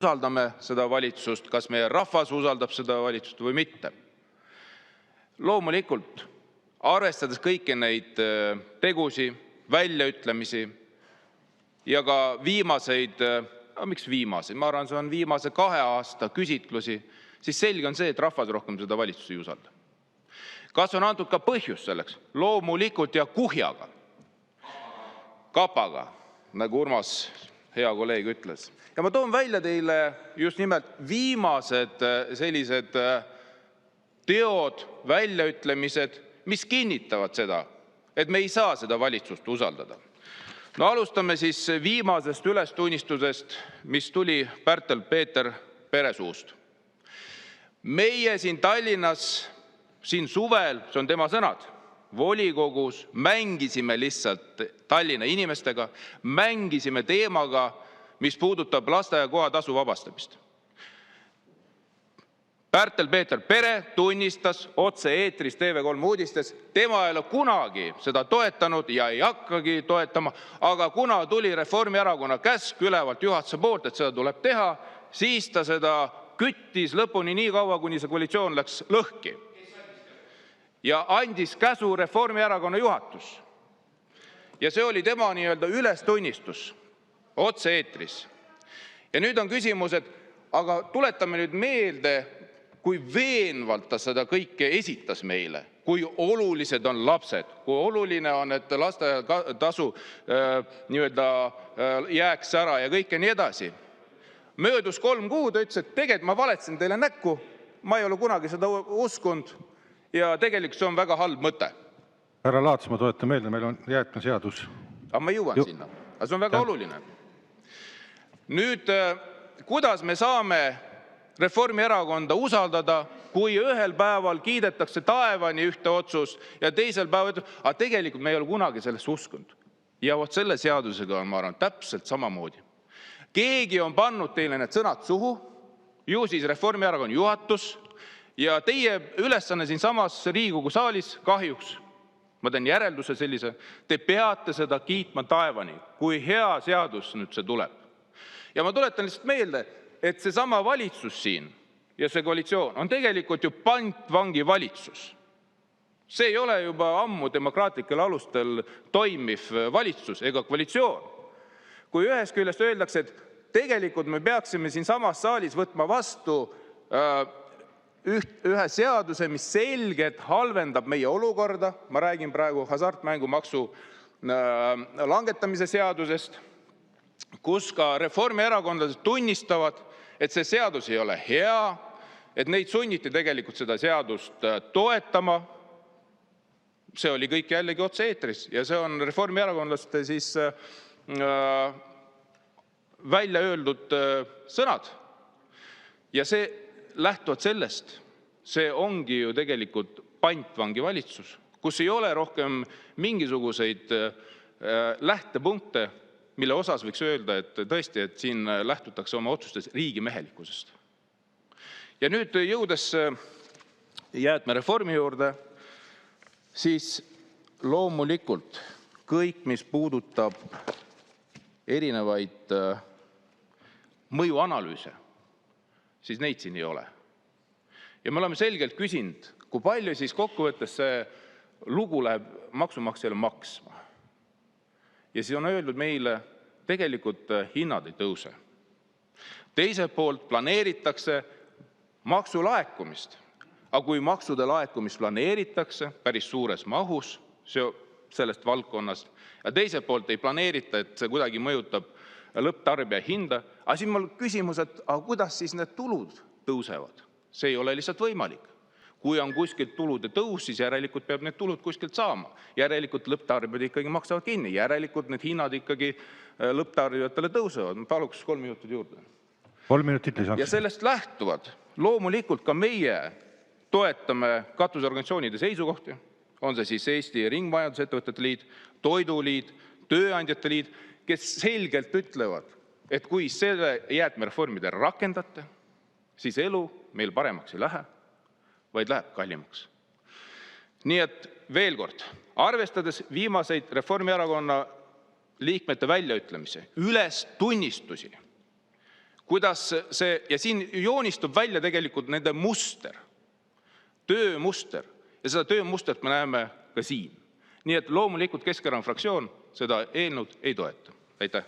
usaldame seda valitsust, kas meie rahvas usaldab seda valitsust või mitte. Loomulikult, arvestades kõiki neid tegusi, väljaütlemisi ja ka viimaseid, miks viimaseid, ma arvan, see on viimase 2 aasta küsitlusi, siis selge on see, et rahvas rohkem seda valitsust ei usalda. Kas on antud ka põhjus selleks? Loomulikult ja kuhjaga. Kapaga, nagu Urmas, hea kolleeg, ütles. Ja ma toon välja teile just nimelt viimased sellised teod, väljaütlemised, mis kinnitavad seda, et me ei saa seda valitsust usaldada. No alustame siis viimasest ülestunnistusest, mis tuli Pärtel-Peeter Pere suust. Meie siin Tallinnas, siin suvel, see on tema sõnad, volikogus mängisime lihtsalt Tallinna inimestega, mängisime teemaga, mis puudutab lasteaia kohatasu vabastamist. Pärtel-Peeter Pere tunnistas otse eetris TV3 uudistes, tema ei ole kunagi seda toetanud ja ei hakkagi toetama, aga kuna tuli Reformierakonna käsk ülevalt juhatuse poolt, et seda tuleb teha, siis ta seda küttis lõpuni nii kaua, kuni see koalitsioon läks lõhki. Ja andis käsu Reformierakonna juhatus. Ja see oli tema nii-öelda ülestunnistus otse eetris. Ja nüüd on küsimus, et aga tuletame nüüd meelde, kui veenvalt ta seda kõike esitas meile, kui olulised on lapsed, kui oluline on, et lasteaiatasu nii-öelda jääks ära ja kõike nii edasi. Möödus 3 kuud, ütles, et tegelikult ma valetasin teile näkku, ma ei ole kunagi seda uskunud ja tegelikult see on väga halb mõte. Härra Laats, ma toetan meelde, meil on jäätmeseadus. Aga ma jõuan sinna, aga see on väga oluline. Nüüd, kuidas me saame Reformierakonda usaldada, kui ühel päeval kiidetakse taevani ühte otsus ja teisel päeval ütleb, aga tegelikult me ei ole kunagi sellest uskunud. Ja vot selle seadusega on, ma arvan, täpselt samamoodi. Keegi on pannud teile need sõnad suhu, ju siis Reformierakonna juhatus, ja teie ülesanne siin samas Riigikogu saalis kahjuks, ma teen järelduse sellise, te peate seda kiitma taevani, kui hea seadus nüüd see tuleb. Ja ma tuletan lihtsalt meelde, et see sama valitsus siin ja see koalitsioon on tegelikult ju pantvangi valitsus. See ei ole juba ammu demokraatlikel alustel toimiv valitsus ega koalitsioon. Kui ühest küljest öeldakse, et tegelikult me peaksime siin samas saalis võtma vastu ühe seaduse, mis selgelt halvendab meie olukorda, ma räägin praegu hasartmängumaksu langetamise seadusest, kus ka reformierakondlased tunnistavad, et see seadus ei ole hea, et neid sunniti tegelikult seda seadust toetama. See oli kõik jällegi otse eetris ja see on reformierakondlaste siis välja öeldud sõnad. Ja see lähtuvalt sellest, see ongi ju tegelikult pantvangi valitsus, kus ei ole rohkem mingisuguseid lähtepunkte, mille osas võiks öelda, et tõesti, et siin lähtutakse oma otsustes riigimehelikkusest. Ja nüüd jõudes jäätmereformi juurde, siis loomulikult kõik, mis puudutab erinevaid mõjuanalüüse, siis neid siin ei ole. Ja me oleme selgelt küsinud, kui palju siis kokkuvõttes see lugu läheb maksumaksjale maksma. Ja siis on öeldud meile, tegelikult hinnad ei tõuse. Teiselt poolt planeeritakse maksulaekumist. Aga kui maksude laekumist planeeritakse päris suures mahus sellest valdkonnast ja teiselt poolt ei planeerita, et see kuidagi mõjutab lõpptarbija hinda, aga siin mul küsimus, et aga kuidas siis need tulud tõusevad? See ei ole lihtsalt võimalik. Kui on kuskilt tulude tõus, siis järelikult peab need tulud kuskilt saama. Järelikult lõpptarbijad ikkagi maksavad kinni. Järelikult need hinnad ikkagi lõpptarbijatele tõusevad. Paluks 3 minutit juurde. 3 minutit lisaks. Ja sellest lähtuvad. Loomulikult ka meie toetame katusorganisatsioonide seisukohti. On see siis Eesti Ringmajandusettevõtete Liit, Toiduliit, Tööandjate Liit, kes selgelt ütlevad, et kui selle jäätmereformide rakendate, siis elu meil paremaks ei lähe, vaid läheb kallimaks. Nii et veel kord, arvestades viimaseid Reformierakonna liikmete väljaütlemisi, üles tunnistusi, kuidas see, ja siin joonistub välja tegelikult nende muster, töömuster, ja seda töömustert me näeme ka siin. Nii et loomulikult Keskerakonna fraktsioon seda eelnõud ei toeta. Aitäh!